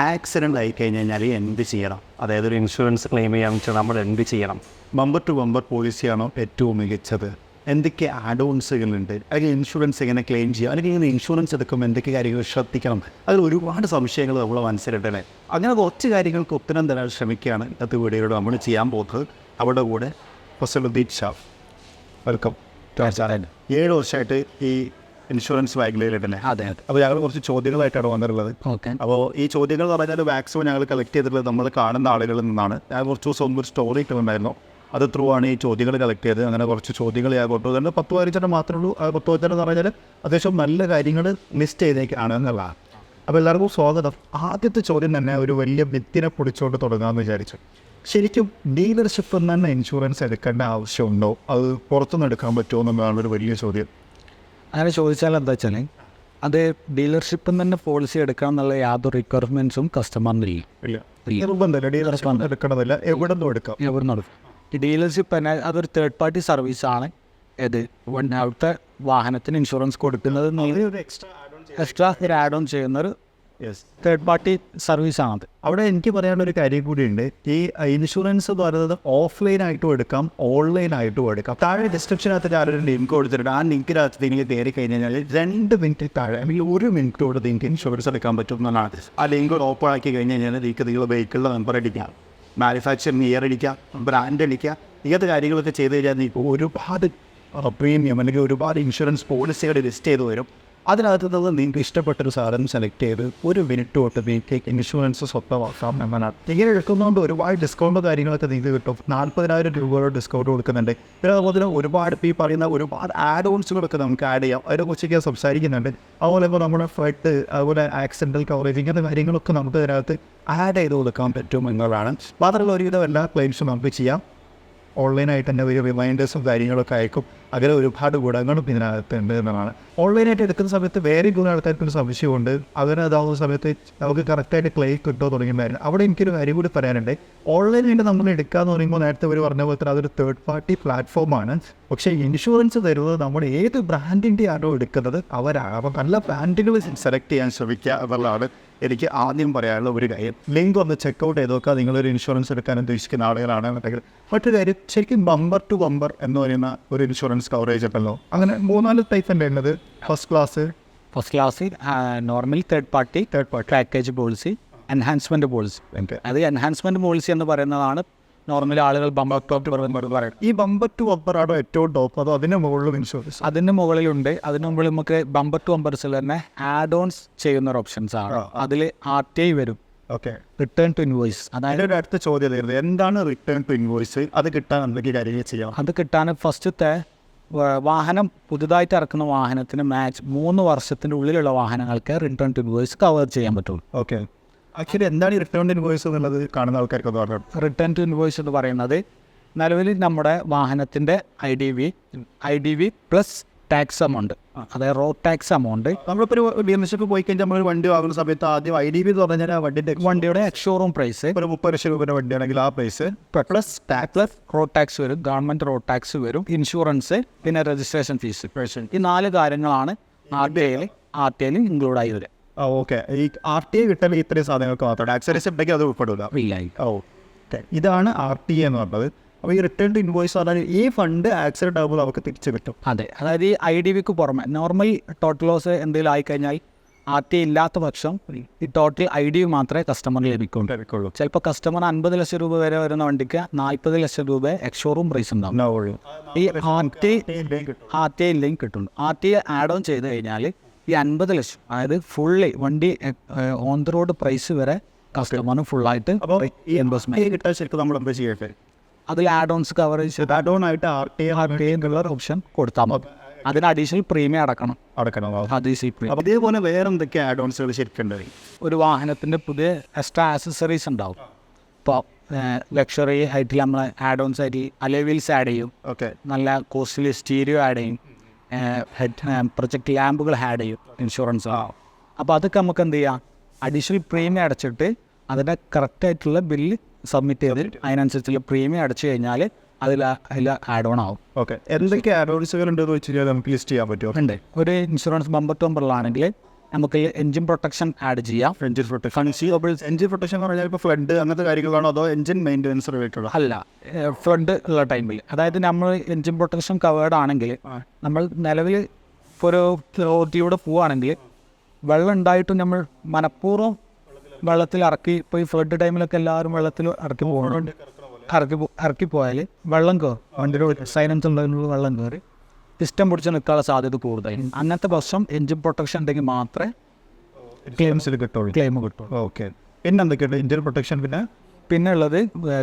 Accident ആയി കഴിഞ്ഞാൽ എന്ത് ചെയ്യണം? അതായത് ഒരു ഇൻഷുറൻസ് ക്ലെയിം ചെയ്യാൻ വെച്ചാൽ നമ്മൾ എന്ത് ചെയ്യണം? ബമ്പർ ടു ബമ്പർ പോളിസിയാണോ ഏറ്റവും മികച്ചത്? എന്തൊക്കെ ആഡ് ഓൺസുകളുണ്ട്? അല്ലെങ്കിൽ ഇൻഷുറൻസ് എങ്ങനെ ക്ലെയിം ചെയ്യാം? അല്ലെങ്കിൽ ഇങ്ങനെ ഇൻഷുറൻസ് എടുക്കുമ്പോൾ എന്തൊക്കെ കാര്യങ്ങൾ ശ്രദ്ധിക്കണം? അതിൽ ഒരുപാട് സംശയങ്ങൾ നമ്മൾ മനസ്സിലിട്ടല്ലേ. അങ്ങനെ കുറച്ച് കാര്യങ്ങൾക്ക് ഉത്തരം തരാൻ ശ്രമിക്കുകയാണ് ഇന്നത്തെ വീഡിയോയിലൂടെ നമ്മൾ ചെയ്യാൻ പോകുന്നത്. അവിടെ കൂടെ ഫസലുദ്ദീൻ ഷാഫ്, വെൽക്കം. 7 വർഷമായിട്ട് ഈ ഇൻഷുറൻസ് മേഖലയിലുണ്ടല്ലേ? അതെ. അപ്പോൾ ഞങ്ങൾ കുറച്ച് ചോദ്യങ്ങളായിട്ടാണ് വന്നിട്ടുള്ളത്. അപ്പോൾ ഈ ചോദ്യങ്ങൾ എന്ന് പറഞ്ഞാൽ മാക്സിമം ഞങ്ങൾ കളക്ട് ചെയ്തിട്ടുള്ളത് നമ്മൾ കാണുന്ന ആളുകളിൽ നിന്നാണ്. ഞാൻ കുറച്ച് ദിവസം മുമ്പ് ഒരു സ്റ്റോറി ഇട്ടുണ്ടായിരുന്നു, അത് ത്രൂ ആണ് ഈ ചോദ്യങ്ങൾ കളക്ട് ചെയ്തത്. അങ്ങനെ കുറച്ച് ചോദ്യങ്ങൾ ഞാൻ കൊണ്ടുവരുന്നത് 10-15 മാത്രമേ ഉള്ളൂ. 10-15 എന്ന് പറഞ്ഞാൽ അത്യാവശ്യം നല്ല കാര്യങ്ങൾ ലിസ്റ്റ് ചെയ്തേക്കാണ് എന്നുള്ളതാണ്. അപ്പോൾ എല്ലാവർക്കും സ്വാഗതം. ആദ്യത്തെ ചോദ്യം തന്നെ ഒരു വലിയ ഭിത്തിനെ പൊടിച്ചുകൊണ്ട് തുടങ്ങാമെന്ന് വിചാരിച്ചു. ശരിക്കും ഡീലർഷിപ്പിൽ നിന്ന് തന്നെ ഇൻഷുറൻസ് എടുക്കേണ്ട ആവശ്യമുണ്ടോ? അത് പുറത്തുനിന്ന് എടുക്കാൻ പറ്റുമോ എന്നുള്ളതാണ് ഒരു വലിയ ചോദ്യം. അങ്ങനെ ചോദിച്ചാൽ എന്താ വെച്ചാൽ, അത് ഡീലർഷിപ്പിൽ തന്നെ പോളിസി എടുക്കണം എന്നുള്ള യാതൊരു റിക്വയർമെൻറ്റ്സും കസ്റ്റമറിനില്ല. നിർബന്ധമില്ല, ഡീലർഷിപ്പ് എടുക്കണമെന്നില്ല, എവിടെ നിന്നും എടുക്കാം. എവിടെ നിന്നും എടുക്കും. ഈ ഡീലർഷിപ്പ് തന്നെ അതൊരു തേർഡ് പാർട്ടി സർവീസാണ്. ഇത് അവിടുത്തെ വാഹനത്തിന് ഇൻഷുറൻസ് കൊടുക്കുന്നത് എക്സ്ട്രാ ഒരു ആഡ് ഓൺ ചെയ്യുന്നൊരു തേർഡ് പാർട്ടി സർവീസാണത്. അവിടെ എനിക്ക് പറയാനുള്ള ഒരു കാര്യം കൂടിയുണ്ട്. ഈ ഇൻഷുറൻസ് എന്ന് പറയുന്നത് ഓഫ്ലൈനായിട്ടും എടുക്കാം, ഓൺലൈനായിട്ടും എടുക്കാം. താഴെ ഡിസ്ക്രിപ്ഷനകത്ത് ഞാനൊരു ലിങ്ക് കൊടുത്തിട്ടുണ്ട്. ആ ലിങ്കിനകത്ത് നിങ്ങൾ കയറി കഴിഞ്ഞാൽ 2 മിനിറ്റ് താഴെ അല്ലെങ്കിൽ 1 മിനിറ്റ് കൊണ്ട് നിങ്ങൾക്ക് ഇൻഷുറൻസ് എടുക്കാൻ പറ്റും എന്നാണ്. ആ ലിങ്ക് ഓപ്പൺ ആക്കി കഴിഞ്ഞ് കഴിഞ്ഞാൽ നിങ്ങൾക്ക് നിങ്ങളുടെ വെഹിക്കിളിൻ്റെ നമ്പർ അടിക്കാം, മാനുഫാക്ചറിങ് ഇയർ അടിക്കാം, ബ്രാൻഡ് അടിക്കാം. ഇങ്ങനത്തെ കാര്യങ്ങളൊക്കെ ചെയ്ത് കഴിഞ്ഞാൽ നിങ്ങൾക്ക് ഒരുപാട് പ്രീമിയം അല്ലെങ്കിൽ ഒരുപാട് ഇൻഷുറൻസ് പോളിസികൾ ലിസ്റ്റ് ചെയ്ത് വരും. അതിനകത്ത് നിന്ന് നിങ്ങൾക്ക് ഇഷ്ടപ്പെട്ടൊരു സാധനം സെലക്ട് ചെയ്ത് 1 മിനിറ്റ് തൊട്ട് നിങ്ങൾക്ക് ഇൻഷുറൻസ് സ്വന്തമാക്കാം എന്നാണ്. ഇങ്ങനെ എടുക്കുന്നതുകൊണ്ട് ഒരുപാട് ഡിസ്കൗണ്ട് കാര്യങ്ങളൊക്കെ നിങ്ങൾക്ക് കിട്ടും. 40,000 രൂപയുടെ ഡിസ്കൗണ്ട് കൊടുക്കുന്നുണ്ട്. പിന്നെ അതുപോലെ ഒരുപാട് ഈ പറയുന്ന ഒരുപാട് ആഡ് ഓൺസുകളൊക്കെ നമുക്ക് ആഡ് ചെയ്യാം. അതിനെക്കുറിച്ചൊക്കെ സംസാരിക്കുന്നുണ്ട്. അതുപോലെ ഇപ്പോൾ നമ്മുടെ ഫ്ലഡ്, അതുപോലെ ആക്സിഡൻ്റൽ കവറേജ്, ഇങ്ങനത്തെ കാര്യങ്ങളൊക്കെ നമുക്ക് ഇതിനകത്ത് ആഡ് ചെയ്ത് കൊടുക്കാൻ പറ്റും എന്നുള്ളതാണ്. മാത്രമല്ല ഒരുവിധം എല്ലാ ക്ലെയിംസും നമുക്ക് ചെയ്യാം. ഓൺലൈനായിട്ട് തന്നെ ഒരു റിമൈൻഡേഴ്സും കാര്യങ്ങളൊക്കെ അയക്കും. അങ്ങനെ ഒരുപാട് ഗുണങ്ങളും ഇതിനകത്ത് ഉണ്ട് എന്നതാണ്. ഓൺലൈനായിട്ട് എടുക്കുന്ന സമയത്ത് വേറെ കൂടുതൽ ആൾക്കാർക്കൊരു സംശയമുണ്ട്. അതിനതാവുന്ന സമയത്ത് നമുക്ക് കറക്റ്റായിട്ട് ക്ലെയിം കിട്ടുമോ തുടങ്ങിയതായിരുന്നു. അവിടെ എനിക്കൊരു കാര്യം കൂടി പറയാനുണ്ട്. ഓൺലൈനായിട്ട് നമ്മൾ എടുക്കാമെന്ന് പറയുമ്പോൾ നേരത്തെ അവർ പറഞ്ഞ പോലെ തന്നെ അതൊരു തേർഡ് പാർട്ടി പ്ലാറ്റ്ഫോമാണ്. പക്ഷേ ഇൻഷുറൻസ് തരുന്നത് നമ്മൾ ഏത് ബ്രാൻഡിൻ്റെ ആണോ എടുക്കുന്നത് അവരാണ്. അപ്പോൾ നല്ല ബ്രാൻഡുകൾ സെലക്ട് ചെയ്യാൻ ശ്രമിക്കുക എന്നുള്ളതാണ് എനിക്ക് ആദ്യം പറയാനുള്ള ഒരു കാര്യം. ലിങ്ക് ഒന്ന് ചെക്കൗട്ട് ചെയ്ത് നോക്കുക നിങ്ങളൊരു ഇൻഷുറൻസ് എടുക്കാൻ ഉദ്ദേശിക്കുന്ന ആളുകളാണെന്നുണ്ടെങ്കിൽ. മറ്റൊരു കാര്യം, ശരിക്കും ബമ്പർ ടു ബമ്പർ എന്ന് പറയുന്ന ഒരു ഇൻഷുറൻസ് കവറേജ് ഉണ്ടല്ലോ. അങ്ങനെ 3-4 ടൈപ്പ് ഉണ്ട് ഉള്ളത്. First class, normal third party package policy, enhancement policy. അത് എൻഹാൻസ്മെൻറ്റ് പോളിസി എന്ന് പറയുന്നതാണ് നോർമലി ആളുകൾ ബമ്പർ ടു ബമ്പർ പറയും. ഈ ബമ്പർ ടു ബമ്പർ ആണോ ഏറ്റവും ടോപ്പ്, അതോ അതിൻ്റെ മുകളിലും ഇൻഷുറൻസ്? അതിൻ്റെ മുകളിലുണ്ട്. അതിന് മുകളിൽ നമുക്ക് ബമ്പർ ടു ബമ്പർസിൽ തന്നെ ആഡ് ഓൺസ് ചെയ്യുന്ന ഒരു ഓപ്ഷൻസ് ആണ്. അതിൽ RTI വരും. Okay, return to invoice. അതായത് ഒരു അടുത്ത ചോദ്യം ആയിരുന്നു, എന്താണ് റിട്ടേൺ ടു ഇൻവോയ്സ്? അത് കിട്ടാൻ എന്തൊക്കെ കാര്യങ്ങൾ ചെയ്യാം? അത് കിട്ടാൻ ഫസ്റ്റത്തെ വാഹനം പുതുതായിട്ട് ഇറക്കുന്ന വാഹനത്തിന് 3 വർഷത്തിൻ്റെ ഉള്ളിലുള്ള വാഹനങ്ങൾക്ക് റിട്ടേൺ ടു ഇൻവോയ്സ് കവർ ചെയ്യാൻ പറ്റുള്ളൂ. ഓക്കെ, ആക്ച്വലി എന്താണ് ഈ റിട്ടേൺ ടു ഇൻവോയ്സ് എന്നുള്ളത് കാണുന്ന ആൾക്കാർക്ക് പറഞ്ഞു. റിട്ടേൺ ടു ഇൻവോയ്സ് എന്ന് പറയുന്നത് നിലവിൽ നമ്മുടെ വാഹനത്തിൻ്റെ IDV പ്ലസ് ടാക്സ് എമൗണ്ട്, അതായത് റോഡ് ടാക്സ് എമൗണ്ട്. നമ്മളിപ്പോൾ ഒരു ഡീലർഷിപ്പ് പോയി കഴിഞ്ഞാൽ നമ്മൾ വണ്ടി വാങ്ങുന്ന സമയത്ത് ആദ്യം IDV എന്ന് പറഞ്ഞാൽ ആ വണ്ടിയുടെ എക്സ്ഷോറൂം പ്രൈസ് ഒരു 30 ലക്ഷം രൂപയുടെ വണ്ടിയാണെങ്കിൽ ആ പ്രൈസ് പ്ലസ് റോഡ് ടാക്സ് വരും, ഗവൺമെൻറ് റോഡ് ടാക്സ് വരും, ഇൻഷുറൻസ്, പിന്നെ രജിസ്ട്രേഷൻ ഫീസ്. ഈ 4 കാര്യങ്ങളാണ് RTIയിൽ ഇൻക്ലൂഡ് ആയി വരിക. ഓക്കെ, ഈ RTI കിട്ടാൻ ഇത്രയും സാധനങ്ങൾക്ക് മാത്രം ടാക്സ് ഉണ്ടെങ്കിൽ അത് ഉൾപ്പെടില്ല. ഇതാണ് RTI എന്ന് പറഞ്ഞത്. അപ്പോൾ ഈ റിട്ടേൺ ടു ഇൻവോയ്സ് പറഞ്ഞാൽ ഈ ഫണ്ട് ആക്സിഡൻറ്റ് ആകുമ്പോൾ നമുക്ക് തിരിച്ചു കിട്ടും. അതെ, അതായത് ഈ IDVക്ക് പുറമെ നോർമൽ ടോട്ടൽ ലോസ് എന്തെങ്കിലും ആയിക്കഴിഞ്ഞാൽ RTI ഇല്ലാത്ത പക്ഷം ഈ ടോട്ടൽ IDV മാത്രമേ കസ്റ്റമറിന് ലഭിക്കുള്ളൂ. ചിലപ്പോൾ കസ്റ്റമർ 50 ലക്ഷം രൂപ വരെ വരുന്ന വണ്ടിക്ക് 40 ലക്ഷം രൂപ എക്സ്ഷോറൂം പ്രൈസ് ഉണ്ടാവും. ഈ RTI ഇല്ലെങ്കിൽ കിട്ടും. RTI ആഡ് ഓൺ ചെയ്ത് കഴിഞ്ഞാൽ ഈ 50 ലക്ഷം, അതായത് ഫുള്ളി വണ്ടി ഓൺ ദ റോഡ് പ്രൈസ് വരെ കസ്റ്റമറിന് ഫുള്ളായിട്ട് കിട്ടാൻ ശരിക്കും നമ്മൾ എന്താ ചെയ്യട്ടെ? അതിൽ add ons coverage add on ആയിട്ട് RTI എന്നുള്ള ഓപ്ഷൻ കൊടുത്താൽ മതി. അതിന് അഡീഷണൽ പ്രീമിയം അടക്കണം. അതേപോലെ വേറെ എന്തൊക്കെ ആഡ് ഓൺസുകൾ ശരിക്കും? ഒരു വാഹനത്തിൻ്റെ പുതിയ എക്സ്ട്രാ ആക്സസറീസ് ഉണ്ടാവും. ഇപ്പോൾ ലക്ഷറി ആയിട്ട് നമ്മൾ ആഡ് ഓൺസ് ആയിട്ട് അലോയ് വീൽസ് ആഡ് ചെയ്യും. ഓക്കെ, നല്ല കോസ്റ്റ്ലി സ്റ്റീരിയോ ആഡ് ചെയ്യും, പ്രൊജക്ട് ലാമ്പുകൾ ആഡ് ചെയ്യും ഇൻഷുറൻസ്. അപ്പോൾ അതൊക്കെ നമുക്ക് എന്ത് ചെയ്യാം, അഡീഷണൽ പ്രീമിയം അടച്ചിട്ട് അതിൻ്റെ കറക്റ്റായിട്ടുള്ള ബില്ല് സബ്മിറ്റ് ചെയ്ത് അതിനനുസരിച്ചുള്ള പ്രീമിയം അടച്ചു കഴിഞ്ഞാൽ അതിൽ ആഡ് ഓൺ ആവും. ഓക്കെ, എന്തൊക്കെ ആഡ് ഓൺസുകൾ ഉണ്ടെന്ന് വെച്ച് കഴിഞ്ഞാൽ നമുക്ക് ലിസ്റ്റ് ചെയ്യാൻ പറ്റുമോ? ഉണ്ട്. ഒരു ഇൻഷുറൻസ് ബമ്പർ ടു ബമ്പറിലാണെങ്കിൽ നമുക്ക് എൻജിൻ പ്രൊട്ടക്ഷൻ ആഡ് ചെയ്യാം. എൻജിൻ പ്രൊട്ടക്ഷൻ എൻജിൻ പ്രൊട്ടക്ഷൻ എന്ന് പറഞ്ഞാൽ ഇപ്പോൾ ഫ്ലഡ് അങ്ങനത്തെ കാര്യങ്ങളാണോ അതോ എൻജിൻ മെയിൻ്റെനൻസ് റിലേറ്റഡ്? അല്ല, ഫ്ലഡ് ഉള്ള ടൈമിൽ, അതായത് നമ്മൾ എൻജിൻ പ്രൊട്ടക്ഷൻ കവേർഡ് ആണെങ്കിൽ നമ്മൾ നിലവിൽ ഇപ്പോൾ ഒരു റോഡിലൂടെ പോവുകയാണെങ്കിൽ വെള്ളം ഉണ്ടായിട്ടും നമ്മൾ മനഃപൂർവ്വം വെള്ളത്തിൽ ഇറക്കി, ഇപ്പോൾ ഈ ഫ്ലഡ് ടൈമിലൊക്കെ എല്ലാവരും വെള്ളത്തിൽ ഇറക്കി പോയാൽ വെള്ളം കയറും, വണ്ടിയുടെ സൈലൻസ് ഉള്ളതിനുള്ള വെള്ളം കയറി സിസ്റ്റം പിടിച്ച് നിൽക്കാനുള്ള സാധ്യത കൂടുതലായി. അങ്ങനത്തെ പ്രശ്നം എൻജിൻ പ്രൊട്ടക്ഷൻ ഉണ്ടെങ്കിൽ മാത്രമേ ക്ലെയിംസിൽ ക്ലെയിം കിട്ടുള്ളൂ. ഓക്കെ. പിന്നെ എന്തൊക്കെയുണ്ട് എൻജിൻ പ്രൊട്ടക്ഷൻ? പിന്നെ ഉള്ളത്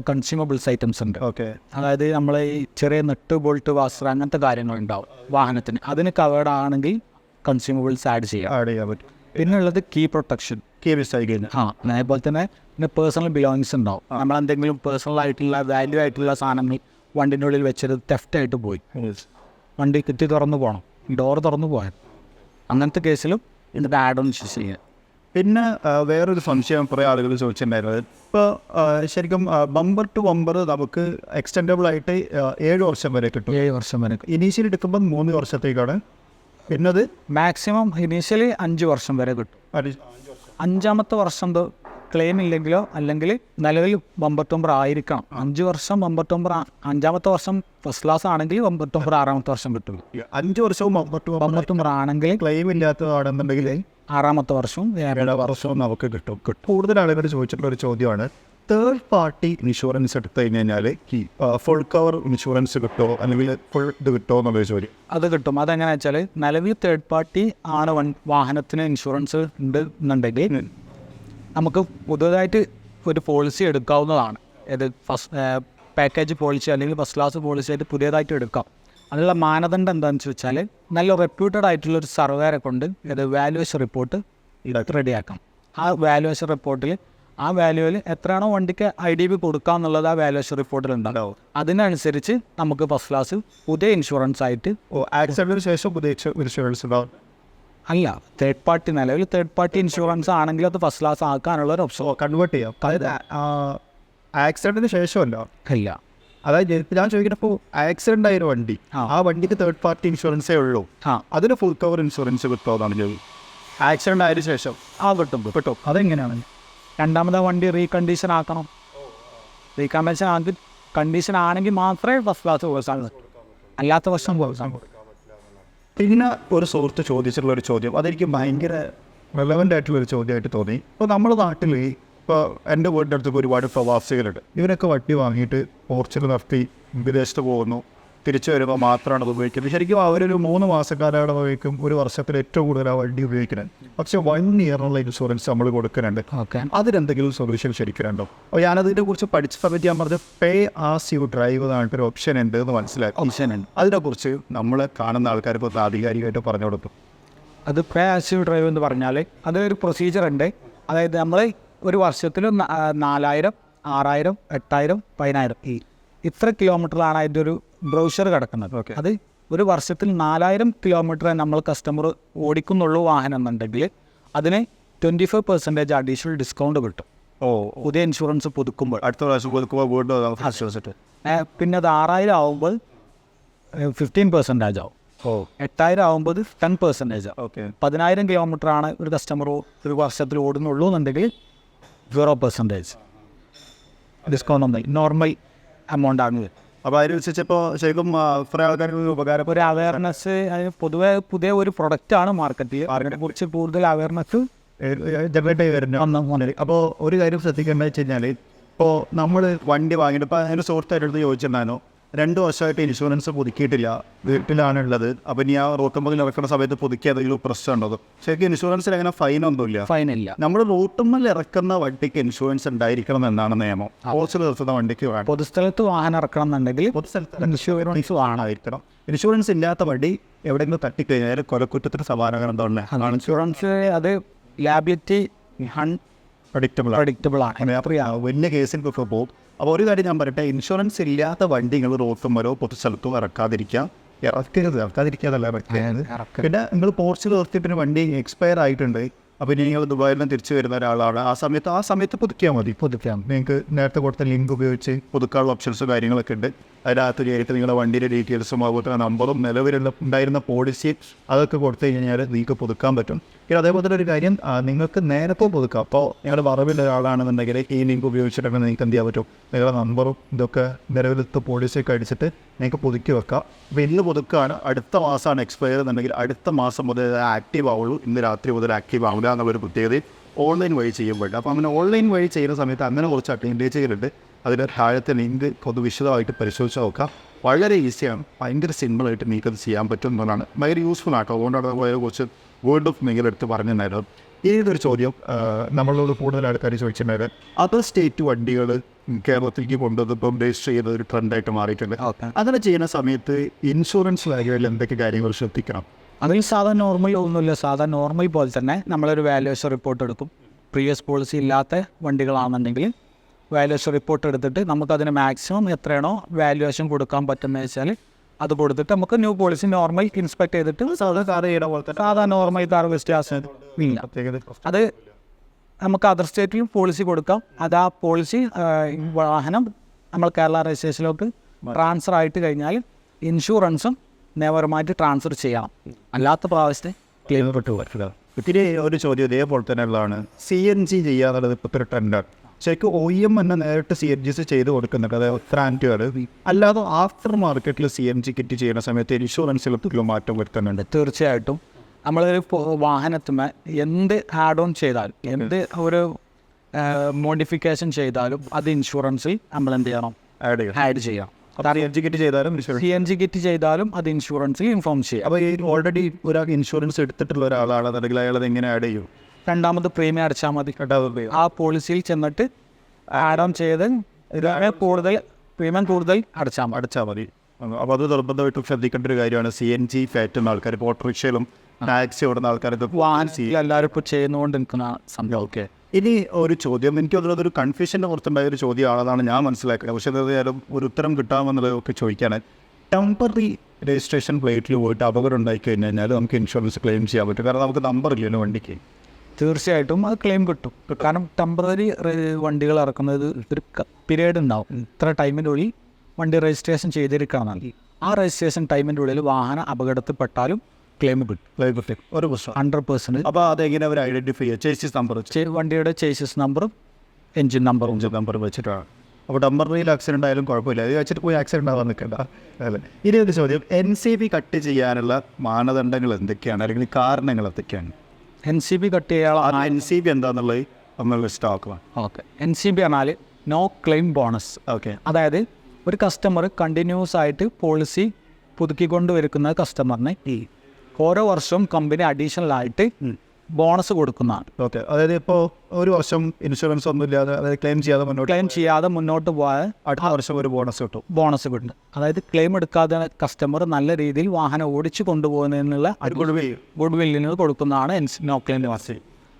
കൺസ്യൂമബിൾസ് ഐറ്റംസ് ഉണ്ട്. ഓക്കെ. അതായത് നമ്മൾ ഈ ചെറിയ നെട്ട് ബോൾട്ട് വാസർ അങ്ങനത്തെ കാര്യങ്ങളുണ്ടാവും വാഹനത്തിന്, അതിന് കവേർഡ് ആണെങ്കിൽ കൺസ്യൂമബിൾസ് ആഡ് ചെയ്യാൻ പറ്റും. പിന്നെ ഉള്ളത് കീ പ്രൊട്ടക്ഷൻ. അതേപോലെ തന്നെ പിന്നെ പേഴ്സണൽ ബിലോങ്ങിങ്സ് ഉണ്ടാവും. നമ്മളെന്തെങ്കിലും പേഴ്സണൽ ആയിട്ടുള്ള വാല്യൂ ആയിട്ടുള്ള സാധനങ്ങൾ വണ്ടിൻ്റെ ഉള്ളിൽ വെച്ചത് തെഫ്റ്റായിട്ട് പോയി, വണ്ടി കുത്തി തുറന്നു പോകണം, ഡോർ തുറന്നു പോയാൽ അങ്ങനത്തെ കേസിലും ഇതിൻ്റെ ആഡ് ഓൺ ചെയ്യാം. പിന്നെ വേറൊരു സംശയം കുറേ ആളുകൾ ചോദിച്ചിട്ടുണ്ടായിരുന്നത്, ഇപ്പോൾ ശരിക്കും ബമ്പർ ടു ബമ്പർ നമുക്ക് എക്സ്റ്റെൻഡബിൾ ആയിട്ട് 7 വർഷം വരെ കിട്ടും. 7 വർഷം വരെ. ഇനീഷ്യലി എടുക്കുമ്പോൾ 3 വർഷത്തേക്കാണ്. പിന്നെ അത് മാക്സിമം ഇനീഷ്യലി 5 വർഷം വരെ കിട്ടും. 5ാമത്തെ വർഷം ക്ലെയിം ഇല്ലെങ്കിലോ അല്ലെങ്കിൽ നിലവിൽ ബമ്പർ ടോമ്പർ ആയിരിക്കണം. 5 വർഷം ബമ്പർ ടോമ്പർ, 5ാമത്തെ വർഷം ഫസ്റ്റ് ക്ലാസ് ആണെങ്കിൽ ബമ്പർ ടോമ്പർ 6ാമത്തെ വർഷം കിട്ടും. 5 വർഷവും ബമ്പർ ടോമ്പർ ആണെങ്കിൽ ക്ലെയിം ഇല്ലാത്തതാണെന്നുണ്ടെങ്കിൽ 6ാമത്തെ വർഷവും 7 വർഷവും നമുക്ക് കിട്ടും. കൂടുതൽ ആളുകൾ ചോദിച്ചിട്ടുള്ള ഒരു ചോദ്യമാണ്, തേർഡ് പാർട്ടി ഇൻഷുറൻസ് എടുത്തു കഴിഞ്ഞാൽ ഫുൾ കവർ ഇൻഷുറൻസ് കിട്ടുമോ അല്ലെങ്കിൽ ഫുൾ ഇത് കിട്ടുമോ എന്നുള്ളൊരു ചോദ്യം. അത് കിട്ടും. അതെങ്ങനെയാ വെച്ചാൽ നിലവിൽ തേർഡ് പാർട്ടി ആണ് വാഹനത്തിന് ഇൻഷുറൻസ് ഉണ്ട് എന്നുണ്ടെങ്കിൽ നമുക്ക് പുതുതായിട്ട് ഒരു പോളിസി എടുക്കാവുന്നതാണ്. ഇത് ഫസ്റ്റ് പാക്കേജ് പോളിസി അല്ലെങ്കിൽ ഫസ്റ്റ് ക്ലാസ് പോളിസി ആയിട്ട് പുതിയതായിട്ട് എടുക്കാം. അതിനുള്ള മാനദണ്ഡം എന്താണെന്ന് വെച്ചാൽ നല്ല റെപ്യൂട്ടഡ് ആയിട്ടുള്ളൊരു സർവേറെ കൊണ്ട് ഇത് വാല്യുവേഷൻ റിപ്പോർട്ട് റെഡിയാക്കാം. ആ വാല്യുവേഷൻ റിപ്പോർട്ടിൽ ആ വാല്യൂവിൽ എത്രയാണോ വണ്ടിക്ക് IDV കൊടുക്കാമെന്നുള്ളത് ആ വാല്യുവേഷൻ റിപ്പോർട്ടിലുണ്ടാവും. അതിനനുസരിച്ച് നമുക്ക് ഫസ്റ്റ് ക്ലാസ് പുതിയ ഇൻഷുറൻസ് ആയിട്ട് ആക്സിഡന്റിന് ശേഷം പുതിയ ഇൻഷുറൻസ് ഉണ്ടാവും. അല്ല, തേർഡ് പാർട്ടി നിലവിൽ തേർഡ് പാർട്ടി ഇൻഷുറൻസ് ആണെങ്കിൽ അത് ഫസ്റ്റ് ക്ലാസ് ആക്കാനുള്ള ഒരു ഓപ്ഷൻ കൺവേർട്ട് ചെയ്യാം. അതായത് ആക്സിഡന്റിന് ശേഷമല്ല. ഇല്ല, അതായത് ഞാൻ ചോദിക്കുന്നപ്പോൾ ആക്സിഡന്റ് ആയൊരു വണ്ടി, ആ വണ്ടിക്ക് തേർഡ് പാർട്ടി ഇൻഷുറൻസേ ഉള്ളൂ, അതിന് ഫുൾ കവർ ഇൻഷുറൻസ് കിട്ടുമെന്നാണ് ചോദിച്ചത്. ആക്സിഡന്റ് ആയതിനു ശേഷം കിട്ടും. അതെങ്ങനെയാണ്? രണ്ടാമത്തെ വണ്ടി റീകണ്ടീഷൻ ആക്കണം. റീകണ്ടീഷൻ ആക്കി കണ്ടീഷൻ ആണെങ്കിൽ മാത്രമേ ഫസ്റ്റ് ക്ലാസ് പോകാൻ, അല്ലാത്ത വർഷം പോകാൻ. പിന്നെ ഒരു സുഹൃത്ത് ചോദിച്ചിട്ടുള്ളൊരു ചോദ്യം, അതെനിക്ക് ഭയങ്കര റെലവൻ്റ് ആയിട്ടുള്ളൊരു ചോദ്യമായിട്ട് തോന്നി. ഇപ്പോൾ നമ്മുടെ നാട്ടിൽ ഇപ്പോൾ എൻ്റെ വീടിൻ്റെ അടുത്തൊക്കെ ഒരുപാട് പ്രവാസികളുണ്ട്. ഇവരൊക്കെ വണ്ടി വാങ്ങിയിട്ട് പോർച്ചിൽ നിർത്തി വിദേശത്ത് പോകുന്നു, തിരിച്ചു വരുമ്പോൾ മാത്രമാണ് അത് ഉപയോഗിക്കുന്നത്. ശരിക്കും അവരൊരു 3 മാസക്കാലം ഉപയോഗിക്കും, ഒരു വർഷത്തിൽ ഏറ്റവും കൂടുതൽ ആ വണ്ടി ഉപയോഗിക്കുന്നത്. പക്ഷേ 1 ഇയറിനുള്ള ഇൻഷുറൻസ് നമ്മൾ കൊടുക്കുന്നുണ്ട്. അതിനെന്തെങ്കിലും സൊല്യൂഷൻ ശരിക്കുന്നുണ്ടോ? അപ്പോൾ ഞാനതിനെ കുറിച്ച് പഠിച്ച സമയത്ത് ഞാൻ പറഞ്ഞത് പേ ആസ് യു ഡ്രൈവ് എന്നായിട്ടൊരു ഓപ്ഷൻ ഉണ്ട് എന്ന് മനസ്സിലാക്കി. അതിനെക്കുറിച്ച് നമ്മൾ കാണുന്ന ആൾക്കാർ ഇപ്പോൾ ആധികാരികമായിട്ട് പറഞ്ഞു കൊടുക്കും. അത് പേ ആസ് യു ഡ്രൈവ് എന്ന് പറഞ്ഞാൽ അതൊരു പ്രൊസീജിയർ ഉണ്ട്. അതായത് നമ്മൾ ഒരു വർഷത്തിൽ 4000, 6000, 8000, 10000 ഇത്ര കിലോമീറ്ററിലാണ് അതിൻ്റെ ഒരു ബ്രൗഷർ കിടക്കുന്നത്. അത് ഒരു വർഷത്തിൽ 4000 കിലോമീറ്റർ നമ്മൾ കസ്റ്റമർ ഓടിക്കുന്നുള്ളൂ വാഹനം എന്നുണ്ടെങ്കിൽ അതിന് 25% അഡീഷണൽ ഡിസ്കൗണ്ട് കിട്ടും. പുതിയ ഇൻഷുറൻസ് പുതുക്കുമ്പോൾ, അടുത്ത പ്രാവശ്യം പുതുക്കുമ്പോൾ വീണ്ടും. പിന്നെ അത് 6000 ആകുമ്പോൾ 15% ആവും. 8000 ആകുമ്പോൾ 10% ആവും. 10000 കിലോമീറ്ററാണ് ഒരു കസ്റ്റമർ ഒരു വർഷത്തിൽ ഓടുന്നുള്ളൂ എന്നുണ്ടെങ്കിൽ 0% ഡിസ്കൗണ്ട് ഉണ്ട്. നോർമൽ എമൗണ്ട് ആണ്. അപ്പോൾ അതിനനുസരിച്ചിപ്പോൾ ശരിക്കും കുറേ ആൾക്കാർക്ക് ഉപകാരം, ഒരു അവയർനെസ്, അതിന് പൊതുവെ പുതിയ ഒരു പ്രൊഡക്റ്റാണ് മാർക്കറ്റിൽ, അതിനെക്കുറിച്ച് കൂടുതൽ അവയർനെസ് ജനറേറ്റ് ചെയ്ത് വരുന്നത്. അപ്പോൾ ഒരു കാര്യം ശ്രദ്ധിക്കേണ്ടത് വെച്ച് കഴിഞ്ഞാൽ, ഇപ്പോൾ നമ്മൾ വണ്ടി വാങ്ങിയിട്ട് ഇപ്പോൾ അതിൻ്റെ സുഹൃത്തായിട്ട് എടുത്ത് ചോദിച്ചിട്ടുണ്ടായിരുന്നു, 2 വർഷമായിട്ട് ഇൻഷുറൻസ് പുതുക്കിയിട്ടില്ല, വീട്ടിലാണുള്ളത്. അപ്പോൾ ഇനി ആ റൂട്ടുമ്പോൾ ഇറക്കുന്ന സമയത്ത് പുതുക്കിയതെങ്കിലും പ്രശ്നമുണ്ടോ? ശരിക്കും ഇൻഷുറൻസിൽ അങ്ങനെ ഫൈനൊന്നുമില്ല. ഫൈനില്ല. നമ്മൾ റൂട്ടുമ്പോൾ ഇറക്കുന്ന വണ്ടിക്ക് ഇൻഷുറൻസ് ഉണ്ടായിരിക്കണം എന്നാണ് നിയമം. പോർച്ചിൽ നിർത്തുന്ന വണ്ടിക്ക് വേണം. പൊതുസ്ഥലത്ത് വാഹനം ഇറക്കണം എന്നുണ്ടെങ്കിൽ പൊതുസ്ഥലത്ത് ഇൻഷുറൻസ് ആണായിരിക്കണം. ഇൻഷുറൻസ് ഇല്ലാത്ത വണ്ടി എവിടെയെങ്കിലും തട്ടിക്കഴിഞ്ഞാൽ കൊലക്കുറ്റത്തിന് സമാനമാണ്. എന്താണ് ഇൻഷുറൻസ്? അത് ലാബിലിറ്റി പ്രഡിക്റ്റബിൾ ആണ്. വലിയ കേസിനൊക്കെ പോകും. അപ്പോൾ ഒരു കാര്യം ഞാൻ പറയട്ടെ, ഇൻഷുറൻസ് ഇല്ലാത്ത വണ്ടികൾ റോട്ടുമ്പോഴോ പൊതുസ്ഥലത്തോ ഇറക്കാതിരിക്കാതല്ല. പിന്നെ നിങ്ങൾ പോർച്ചിൽ നിർത്തി പിന്നെ വണ്ടി എക്സ്പയർ ആയിട്ടുണ്ട്, അപ്പോൾ ഇനി നിങ്ങൾ ദുബായിൽ നിന്ന് തിരിച്ചു വരുന്ന ഒരാളാണ്, ആ സമയത്ത് പുതുക്കിയാൽ മതി. നിങ്ങൾക്ക് നേരത്തെ കൊടുത്ത ലിങ്ക് ഉപയോഗിച്ച് പുതുക്കാനുള്ള ഓപ്ഷൻസും കാര്യങ്ങളൊക്കെ ഉണ്ട്. അതിനകത്ത് കയറിയിട്ട് നിങ്ങളുടെ വണ്ടിയുടെ ഡീറ്റെയിൽസും അതുപോലെ നമ്പറും നിലവിലുള്ള ഉണ്ടായിരുന്ന പോളിസി അതൊക്കെ കൊടുത്തു കഴിഞ്ഞാൽ നിങ്ങൾക്ക് പുതുക്കാൻ പറ്റും. പിന്നെ അതേപോലെ തന്നെ ഒരു കാര്യം, നിങ്ങൾക്ക് നേരത്തെ പുതുക്കാം. അപ്പോൾ നിങ്ങളുടെ പറമ്പിൽ ഒരാളാണെന്നുണ്ടെങ്കിൽ ഈ ലിങ്ക് ഉപയോഗിച്ചിട്ടൊക്കെ നിങ്ങൾക്ക് എന്ത് ചെയ്യാൻ പറ്റും, നിങ്ങളുടെ നമ്പറും ഇതൊക്കെ നിലവിലത്തെ പോളിസിയൊക്കെ അടിച്ചിട്ട് നിങ്ങൾക്ക് പുതുക്കി വെക്കാം. അപ്പോൾ ഇന്ന് പുതുക്കുകയാണ്, അടുത്ത മാസമാണ് എക്സ്പയർ എന്നുണ്ടെങ്കിൽ അടുത്ത മാസം മുതൽ ആക്റ്റീവ് ആവുള്ളൂ. ഇന്ന് രാത്രി മുതൽ ആക്റ്റീവ് ആവില്ല എന്നുള്ളൊരു പ്രത്യേകത ഓൺലൈൻ വഴി ചെയ്യുമ്പോഴുണ്ട്. അപ്പോൾ അങ്ങനെ ഓൺലൈൻ വഴി ചെയ്യുന്ന സമയത്ത് അങ്ങനെ കുറച്ച് അഡ്വാൻറ്റേജുകളുണ്ട്. അതിൻ്റെ താഴത്തെ ലിങ്ക് ഒന്ന് വിശദമായിട്ട് പരിശോധിച്ച് നോക്കാം. വളരെ ഈസിയാണ്, ഭയങ്കര സിമ്പിളായിട്ട് നിങ്ങൾക്കത് ചെയ്യാൻ പറ്റും എന്നതാണ്. ഭയങ്കര യൂസ്ഫുൾ ആട്ടോ. അതുകൊണ്ടാണ് കുറച്ച് വേർഡ് ഓഫ് നിങ്ങളെടുത്ത് പറഞ്ഞിട്ടുണ്ടായിരുന്നു. ഏതൊരു ചോദ്യം നമ്മളോട് കൂടുതൽ ആൾക്കാർ ചോദിച്ചിട്ടുണ്ടായിരുന്നു, അതർ സ്റ്റേറ്റ് വണ്ടികൾ കേരളത്തിലേക്ക് കൊണ്ടുവന്നപ്പം രജിസ്റ്റർ ചെയ്യുന്ന ഒരു ട്രെൻഡായിട്ട് മാറിയിട്ടുണ്ട്. അങ്ങനെ ചെയ്യുന്ന സമയത്ത് ഇൻഷുറൻസ് വാല്യൂവിൽ എന്തൊക്കെ കാര്യങ്ങൾ ശ്രദ്ധിക്കണം? അതിൽ സാധാരണ നോർമൽ ഒന്നുമില്ല. സാധാരണ നോർമൽ പോലെ തന്നെ നമ്മളൊരു വാല്യുവേഷൻ റിപ്പോർട്ട് എടുക്കും. പ്രീവിയസ് പോളിസി ഇല്ലാത്ത വണ്ടികളാണെന്നുണ്ടെങ്കിൽ വാല്യുവേഷൻ റിപ്പോർട്ട് എടുത്തിട്ട് നമുക്കതിന് മാക്സിമം എത്രയാണോ വാല്യുവേഷൻ കൊടുക്കാൻ പറ്റുന്നത് വെച്ചാൽ അത് കൊടുത്തിട്ട് നമുക്ക് ന്യൂ പോളിസി നോർമൽ ഇൻസ്പെക്ട് ചെയ്തിട്ട് സാധാരണ നോർമൽ കാർ വ്യത്യാസം ഇല്ല. അത് നമുക്ക് അതർ സ്റ്റേറ്റിലും പോളിസി കൊടുക്കാം. അത് ആ പോളിസി വാഹനം നമ്മൾ കേരള രജിസ്ട്രേഷനിലോട്ട് ട്രാൻസ്ഫർ ആയിട്ട് കഴിഞ്ഞാൽ ഇൻഷുറൻസും നിയമപരമായിട്ട് ട്രാൻസ്ഫർ ചെയ്യണം. അല്ലാത്ത പ്രാവശ്യത്തെ ക്ലെയിം പെട്ടു പറ്റില്ല. ഒത്തിരി ഒരു ചോദ്യം ഇതേപോലെ തന്നെ ഉള്ളതാണ്, CNG ചെയ്യാന്നുള്ളത് ഇപ്പോഴത്തെ ഒരു ട്രെൻഡാണ്. ശരിക്കും OEM തന്നെ നേരിട്ട് CNGs ചെയ്ത് കൊടുക്കുന്നുണ്ട്, അതായത് ബ്രാൻഡുകൾ. അല്ലാതെ ആഫ്റ്റർ മാർക്കറ്റിൽ CNG കിറ്റ് ചെയ്യുന്ന സമയത്ത് ഇൻഷുറൻസിലും മാറ്റം വരുത്തുന്നുണ്ട്. തീർച്ചയായിട്ടും നമ്മളൊരു വാഹനത്തിന് എന്ത് ആഡ് ഓൺ ചെയ്താലും എന്ത് ഒരു മോഡിഫിക്കേഷൻ ചെയ്താലും അത് ഇൻഷുറൻസിൽ നമ്മൾ എന്ത് ചെയ്യണം, ആഡ് ചെയ്യണം. CNG കിറ്റ് ചെയ്താലും CNG കിറ്റ് ചെയ്താലും അത് ഇൻഷുറൻസിൽ ഇൻഫോം ചെയ്യാം. അപ്പോൾ ഈ ഓൾറെഡി ഒരാൾക്ക് ഇൻഷുറൻസ് എടുത്തിട്ടുള്ള ഒരാളാണെന്നുണ്ടെങ്കിൽ അയാളത് എങ്ങനെ ആഡ് ചെയ്യും? രണ്ടാമത് പ്രീമിയം അടച്ചാൽ മതി. ആ പോളിസിയിൽ ചെന്നിട്ട് ആഡ് ഓൺ ചെയ്ത് പ്രീമിയം കൂടുതൽ അടച്ചാൽ മതി. അപ്പോൾ അത് നിർബന്ധമായിട്ടും ശ്രദ്ധിക്കേണ്ട ഒരു കാര്യമാണ്. CNG ഫാറ്റുന്ന ആൾക്കാർ, ഇപ്പോൾ ഓട്ടോറിക്ഷയിലും ടാക്സി ഓടുന്ന ആൾക്കാർ വാഹനത്തിൽ എല്ലാവരും ഇപ്പോൾ ചെയ്യുന്നുകൊണ്ട് നിൽക്കുന്ന സംഭവം. ഓക്കെ, ഇനി ഒരു ചോദ്യം, എനിക്ക് അതിലൊരു കൺഫ്യൂഷൻ്റെ പുറത്തുണ്ടായ ഒരു ചോദ്യമാണെന്നാണ് ഞാൻ മനസ്സിലാക്കുന്നത്. പക്ഷേ എന്തായാലും ഒരു ഉത്തരം കിട്ടാമെന്നുള്ളതൊക്കെ ചോദിക്കാണ്. ടെമ്പററി രജിസ്ട്രേഷൻ പ്ലേറ്റിൽ പോയിട്ട് അപകടം ഉണ്ടായി കഴിഞ്ഞാൽ നമുക്ക് ഇൻഷുറൻസ് ക്ലെയിം ചെയ്യാൻ പറ്റും, കാരണം നമുക്ക് നമ്പർ ഇല്ലല്ലോ വണ്ടിക്ക്. തീർച്ചയായിട്ടും അത് ക്ലെയിം കിട്ടും. കാരണം ടെമ്പററി വണ്ടികൾ ഇറക്കുന്നത് ഒരു പീരീഡ് ഉണ്ടാവും. ഇത്ര ടൈമിൻ്റെ ഉള്ളിൽ വണ്ടി രജിസ്ട്രേഷൻ ചെയ്തിരിക്കണം. ആ രജിസ്ട്രേഷൻ ടൈമിൻ്റെ ഉള്ളിൽ വാഹനം അപകടത്തിൽപ്പെട്ടാലും ക്ലെയിം കിട്ടും. ഒരു പ്രശ്നം 100%. അപ്പോൾ അതെങ്ങനെ അവർ ഐഡൻറ്റിഫൈ ചെയ്യുക? ചേസിസ് നമ്പർ, വണ്ടിയുടെ ചേസിസ് നമ്പറും എൻജിൻ നമ്പറും വെച്ചിട്ടാണ്. അപ്പോൾ ടെമ്പററിയിൽ ആക്സിഡൻ്റ് ആയാലും കുഴപ്പമില്ല, അത് വെച്ചിട്ട് പോയി ആക്സിഡൻ്റ് ആവാൻ നിൽക്കണ്ട അല്ലേ? ഇനി ഒരു ചോദ്യം, NCB കട്ട് ചെയ്യാനുള്ള മാനദണ്ഡങ്ങൾ എന്തൊക്കെയാണ്, അല്ലെങ്കിൽ കാരണങ്ങൾ എന്തൊക്കെയാണ്? NCB കട്ട് ചെയ്യാൻ NCB എന്താണെന്നുള്ളത് നമ്മൾ ലിസ്റ്റ് ആക്കുക. ഓക്കെ, NCB പറഞ്ഞാൽ നോ ക്ലെയിം ബോണസ്. ഓക്കെ, അതായത് ഒരു കസ്റ്റമർ കണ്ടിന്യൂസ് ആയിട്ട് പോളിസി പുതുക്കിക്കൊണ്ട് വരുന്ന കസ്റ്റമറിന് ഓരോ വർഷവും കമ്പനി അഡീഷണൽ ആയിട്ട് ബോണസ് കൊടുക്കുന്നതാണ്. ഓക്കെ, അതായത് ഇപ്പോൾ ഒരു വർഷം ഇൻഷുറൻസ് ഒന്നും ഇല്ലാതെ, അതായത് ക്ലെയിം ചെയ്യാതെ മുന്നോട്ട് പോയാൽ അടുത്ത വർഷം ഒരു ബോണസ് കിട്ടും. അതായത് ക്ലെയിം എടുക്കാതെ കസ്റ്റമർ നല്ല രീതിയിൽ വാഹനം ഓടിച്ചു കൊണ്ടുപോകുന്നതിനുള്ള ഗുഡ് വില്ലിന് കൊടുക്കുന്നതാണ് നോ ക്ലെയിം ബോണസ്.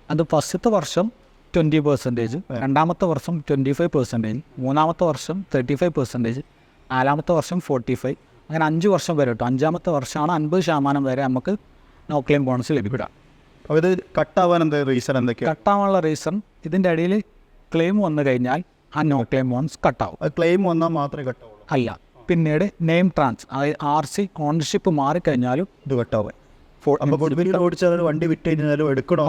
അത് ഫസ്റ്റത്തെ വർഷം 20%, രണ്ടാമത്തെ വർഷം 25%, മൂന്നാമത്തെ വർഷം 35%, നാലാമത്തെ വർഷം 45%, അങ്ങനെ 5 വർഷം വരെ കിട്ടും. 5ാമത്തെ വർഷമാണ് 50% വരെ നമുക്ക് നോ ക്ലെയിം ബോണസ് ലഭിക്കുക. അപ്പോൾ ഇത് കട്ടാവാൻ എന്താ റീസൺ? എന്തൊക്കെയാണ് കട്ടാവാനുള്ള റീസൺ? ഇതിൻ്റെ ഇടയിൽ ക്ലെയിം വന്നു കഴിഞ്ഞാൽ ആ നോ ക്ലെയിം ബോണസ് കട്ടാവും. ക്ലെയിം വന്നാൽ മാത്രമേ കട്ടാവൂ? അല്ല, പിന്നീട് നെയിം ട്രാൻസ്, അതായത് RC ഓണർഷിപ്പ് മാറിക്കഴിഞ്ഞാലും ഇത് കട്ടാവും. ഓടിച്ചാൽ വണ്ടി വിറ്റ് കഴിഞ്ഞാലും എടുക്കണോ?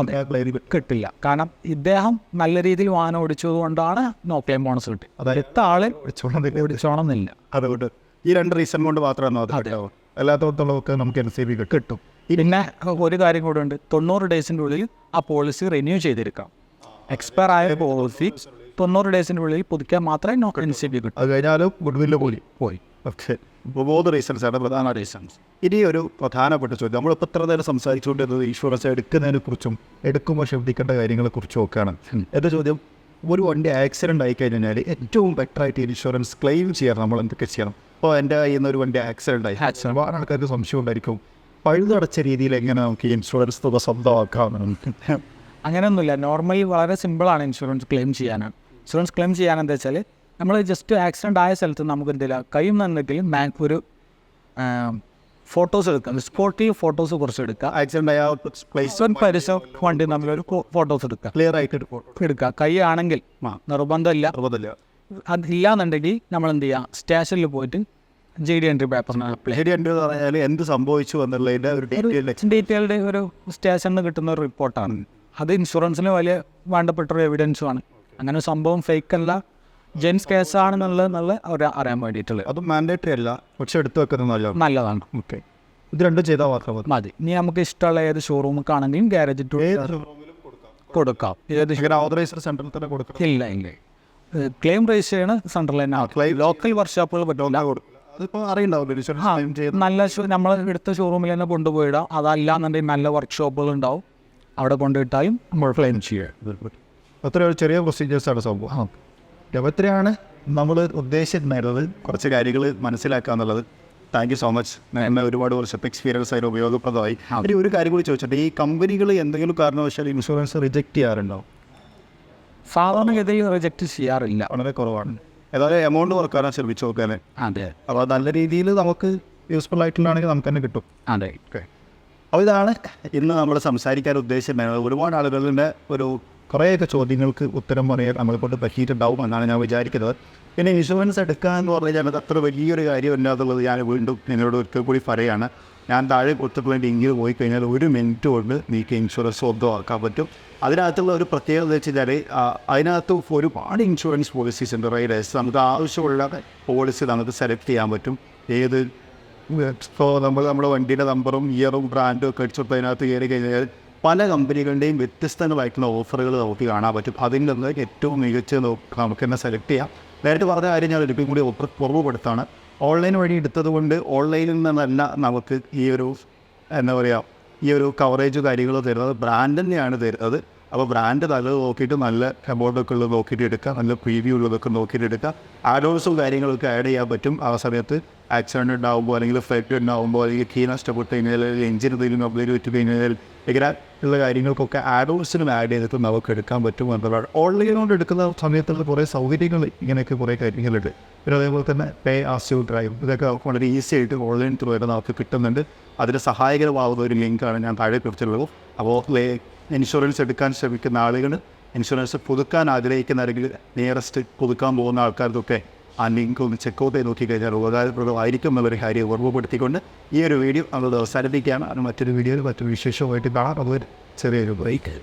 കിട്ടില്ല. കാരണം ഇദ്ദേഹം നല്ല രീതിയിൽ വാഹനം ഓടിച്ചത് കൊണ്ടാണ് നോ ക്ലെയിം ബോണസ് കിട്ടി. അതായത് ആളെ ഓടിച്ചോണമെന്നില്ല. അതുകൊണ്ട് ഈ 2 റീസൺ കൊണ്ട് മാത്രമാണ് അത് കട്ടാവും. അല്ലാത്തടത്തോളമൊക്കെ നമുക്ക് NCB കിട്ടും. പിന്നെ ഒരു കാര്യം കൂടെ ഉണ്ട്, 90 ഡേയ്സിൻ്റെ ഉള്ളിൽ ആ പോളിസി റിന്യൂ ചെയ്തിരിക്കാം. എക്സ്പയർ ആയ പോളിസി 90 ഡേയ്സിൻ്റെ ഉള്ളിൽ പുതുക്കാൻ മാത്രമേ NCB കിട്ടും. അത് കഴിഞ്ഞാലും ഗുഡ്വില്ല് പോയി. ഓക്കെ, ഇപ്പോൾ 3 റീസൺസാണ് പ്രധാന റീസൺസ്. ഇനി ഒരു പ്രധാനപ്പെട്ട ചോദ്യം, നമ്മളിപ്പോൾ ഇത്ര നേരം സംസാരിച്ചുകൊണ്ടിരുന്നത് ഇൻഷുറൻസ് എടുക്കുന്നതിനെക്കുറിച്ചും എടുക്കുമ്പോൾ ശ്രദ്ധിക്കേണ്ട കാര്യങ്ങളെക്കുറിച്ചും ഒക്കെയാണ്. എൻ്റെ ചോദ്യം, ഒരു വണ്ടി ആക്സിഡൻ്റ് ആയി കഴിഞ്ഞാൽ ഏറ്റവും ബെറ്ററായിട്ട് ഇൻഷുറൻസ് ക്ലെയിം ചെയ്യാൻ നമ്മൾ എന്തൊക്കെ ചെയ്യണം? ഇപ്പോൾ എൻ്റെ കയ്യിൽ നിന്ന് ഒരു വണ്ടി ആക്സിഡൻ്റ് ആയി, ഒരുപാട് ആൾക്കാർക്ക് സംശയം ഉണ്ടായിരിക്കും, പഴുതടച്ച രീതിയിൽ എങ്ങനെ നമുക്ക് ഇൻഷുറൻസ് തുക സ്വന്തമാക്കാമെന്ന്? അങ്ങനെയൊന്നുമില്ല. നോർമലി വളരെ സിമ്പിളാണ് ഇൻഷുറൻസ് ക്ലെയിം ചെയ്യാനാണ്. ഇൻഷുറൻസ് ക്ലെയിം ചെയ്യാനെന്താ വെച്ചാൽ നമ്മൾ ജസ്റ്റ് ആക്സിഡൻ്റ് ആയ സ്ഥലത്ത് നമുക്ക് എന്തെങ്കിലും കയ്യിൽ നിന്നെങ്കിലും ഒരു ഫോട്ടോസ് എടുക്കാം. സ്പോട്ടിൽ ഫോട്ടോസ് കുറച്ച് എടുക്കുക. ആക്സിഡൻ്റ് ആയ പരിസരം വണ്ടി നമ്മളൊരു ഫോട്ടോസ് എടുക്കുക, ക്ലിയർ ആയിട്ട് എടുക്കുക. കൈ ആണെങ്കിൽ നിർബന്ധമില്ല. അതില്ലാന്നുണ്ടെങ്കിൽ നമ്മൾ എന്ത് ചെയ്യുക, സ്റ്റേഷനിൽ പോയിട്ട് GD എൻട്രി പേപ്പറിനാണ് അപ്ലൈ. ശരി, എൻ്റെ പറഞ്ഞാൽ എന്ത് സംഭവിച്ചു എന്നുള്ളതിൻ്റെ ഒരു ഡീറ്റെയിൽഡ് ഒരു സ്റ്റേഷനിൽ നിന്ന് കിട്ടുന്ന ഒരു റിപ്പോർട്ടാണ്. അത് ഇൻഷുറൻസിന് വലിയ വേണ്ടപ്പെട്ട ഒരു എവിഡൻസുമാണ്. അങ്ങനെ ഒരു സംഭവം ഫേക്ക് അല്ല, ജെൻസ് കേസാണെന്നുള്ള അറിയാൻ വേണ്ടിയിട്ടുള്ളത്. അത് മാൻഡേറ്ററി അല്ല, പക്ഷെ എടുത്തു വെക്കുന്നത് നല്ലതാണ്. ഓക്കെ, ഇത് രണ്ടും ചെയ്താൽ മാത്രം മതി. ഇനി നമുക്ക് ഇഷ്ടമുള്ള ഏത് ഷോറൂമിലാണെങ്കിലും ഗ്യാരേജ് കൊടുക്കാം. ഓതറൈസ്ഡ് സെന്ററിൽ തന്നെ കൊടുക്കാം. ഇല്ല, ക്ലെയിം രജിസ്റ്റർ ചെയ്യണ സെൻറ്ററിൽ തന്നെ. ലോക്കൽ വർക്ക്ഷോപ്പുകൾ പറ്റില്ല. അതിപ്പോൾ അറിയുണ്ടാവില്ല, നല്ല നമ്മൾ എടുത്ത ഷോറൂമിൽ തന്നെ കൊണ്ടുപോയിടാം. അതല്ലാന്നുണ്ടെങ്കിൽ നല്ല വർക്ക്ഷോപ്പുകൾ ഉണ്ടാവും, അവിടെ കൊണ്ടുപോയിട്ടാലും നമ്മൾ ക്ലെയിം ചെയ്യുക. അത്ര ഒരു ചെറിയ പ്രൊസീജിയേഴ്സാണ് സംഭവം. എത്രയാണ് നമ്മൾ ഉദ്ദേശിച്ചിരുന്നത് കുറച്ച് കാര്യങ്ങൾ മനസ്സിലാക്കുക എന്നുള്ളത്. Thank you so much. എന്നെ ഒരുപാട് വർഷത്തെ എക്സ്പീരിയൻസ് ആയിട്ട് ഉപയോഗപ്രദമായി. ഇനി ഒരു കാര്യം കൂടി ചോദിച്ചിട്ട്, ഈ കമ്പനികൾ എന്തെങ്കിലും കാരണവശാൽ ഇൻഷുറൻസ് റിജക്റ്റ് ചെയ്യാറുണ്ടോ? സാധാരണഗതിയിൽ റിജക്റ്റ് ചെയ്യാറില്ല, വളരെ കുറവാണ്. ഏതായാലും എമൗണ്ട് കുറക്കാനാണ് ശ്രമിച്ചു നോക്കാനേ. അതെ, അപ്പോൾ നല്ല രീതിയിൽ നമുക്ക് യൂസ്ഫുൾ ആയിട്ടുള്ളതാണെങ്കിൽ നമുക്ക് തന്നെ കിട്ടും. അതെ. ഓക്കെ, അപ്പോൾ ഇതാണ് ഇന്ന് നമ്മൾ സംസാരിക്കാൻ ഉദ്ദേശിച്ചിട്ടുണ്ടായിരുന്നത്. ഒരുപാട് ആളുകളുടെ കുറേയൊക്കെ ചോദ്യങ്ങൾക്ക് ഉത്തരം പറയാൻ നമ്മളെക്കൊണ്ട് പറ്റിയിട്ടുണ്ടാവും എന്നാണ് ഞാൻ വിചാരിക്കുന്നത്. പിന്നെ ഇൻഷുറൻസ് എടുക്കുക എന്ന് പറഞ്ഞു കഴിഞ്ഞാൽ അത് അത്ര വലിയൊരു കാര്യമല്ല എന്നുള്ളത് ഞാൻ വീണ്ടും നിങ്ങളോട് ഒരിക്കൽ കൂടി പറയുകയാണ്. ഞാൻ താഴെ കൊടുത്തിട്ടുള്ള ലിങ്കിൽ പോയി കഴിഞ്ഞാൽ 1 മിനിറ്റ് കൊണ്ട് നിങ്ങൾക്ക് ഇൻഷുറൻസ് സ്വന്തമാക്കാൻ പറ്റും. അതിനകത്തുള്ള ഒരു പ്രത്യേകത എന്ന് വെച്ച് കഴിഞ്ഞാൽ അതിനകത്ത് ഒരുപാട് ഇൻഷുറൻസ് പോളിസീസ് ഉണ്ട്. റൈഡേഴ്സ് നമുക്ക് ആവശ്യമുള്ള പോളിസി നമുക്ക് സെലക്ട് ചെയ്യാൻ പറ്റും. ഏത് ഇപ്പോൾ നമ്മുടെ വണ്ടിയുടെ നമ്പറും ഇയറും ബ്രാൻഡും ഒക്കെ അടിച്ചെടുത്ത് അതിനകത്ത് കയറി കഴിഞ്ഞാൽ പല കമ്പനികളുടെയും വ്യത്യസ്തങ്ങളായിട്ടുള്ള ഓഫറുകൾ നമുക്ക് കാണാൻ പറ്റും. അതിൽ നിന്ന് ഏറ്റവും മികച്ച നമുക്ക് തന്നെ സെലക്ട് ചെയ്യാം. നേരത്തെ പറഞ്ഞ കാര്യം ഞാൻ ഒരിക്കലും കൂടി കുറവുപെടുത്താണ്. ഓൺലൈൻ വഴി എടുത്തത് കൊണ്ട് ഓൺലൈനിൽ നിന്നല്ല നമുക്ക് ഈ ഒരു കവറേജ് കാര്യങ്ങൾ തരുന്നത് ബ്രാൻഡ് തന്നെയാണ് തരുന്നത്. അപ്പോൾ ബ്രാൻഡ് നല്ലത് നോക്കിയിട്ട് നല്ല എമൗണ്ടൊക്കെ ഉള്ളത് നോക്കിയിട്ട് എടുക്കുക, നല്ല പ്രീവ്യൂ ഉള്ളതൊക്കെ നോക്കിയിട്ട് എടുക്കുക. ആഡോൺസും കാര്യങ്ങളൊക്കെ ആഡ് ചെയ്യാൻ പറ്റും. ആ സമയത്ത് ആക്സിഡൻറ്റ് ഉണ്ടാകുമ്പോൾ അല്ലെങ്കിൽ ഫ്ലഡ് ഉണ്ടാകുമ്പോൾ അല്ലെങ്കിൽ കീ നഷ്ടപ്പെട്ട് കഴിഞ്ഞാൽ എഞ്ചിൻ എന്തെങ്കിലും കംപ്ലൈൻറ്റ് പറ്റി കഴിഞ്ഞാൽ ഇങ്ങനെ ഉള്ള കാര്യങ്ങൾക്കൊക്കെ ആഡോൺസിനും ആഡ് ചെയ്തിട്ട് നമുക്ക് എടുക്കാൻ പറ്റും എന്നുള്ളതാണ്. ഓൺലൈൻ കൊണ്ട് എടുക്കുന്ന സമയത്തുള്ള കുറേ സൗകര്യങ്ങൾ ഇങ്ങനെയൊക്കെ കുറേ കാര്യങ്ങളുണ്ട്. പിന്നെ അതേപോലെ തന്നെ പേ ആസ് യു ഡ്രൈവ്, ഇതൊക്കെ വളരെ ഈസി ആയിട്ട് ഓൺലൈൻ ത്രൂ ആയിട്ട് നമുക്ക് കിട്ടുന്നുണ്ട്. അതിന് സഹായകരമാകുന്ന ഒരു ലിങ്കാണ് ഞാൻ താഴെ കുറിച്ചുള്ളത്. അപ്പോൾ ഇൻഷുറൻസ് എടുക്കാൻ ശ്രമിക്കുന്ന ആളുകൾ, ഇൻഷുറൻസ് പുതുക്കാൻ ആഗ്രഹിക്കുന്ന അല്ലെങ്കിൽ നിയറസ്റ്റ് പുതുക്കാൻ പോകുന്ന ആൾക്കാർക്കൊക്കെ ആ ലിങ്ക് ഒന്ന് ചെക്കൗട്ട് ചെയ്ത് നോക്കിക്കഴിഞ്ഞാൽ ഉപകാരപ്രദമായിരിക്കും എന്നുള്ളൊരു കാര്യം ഓർമ്മപ്പെടുത്തിക്കൊണ്ട് ഈ ഒരു വീഡിയോ നമ്മൾ അവസാനിപ്പിക്കുകയാണ്. അത് മറ്റൊരു വീഡിയോയിൽ മറ്റൊരു വിശേഷമായിട്ട് കാണാം. അതൊരു ചെറിയൊരു ബ്രേക്ക്.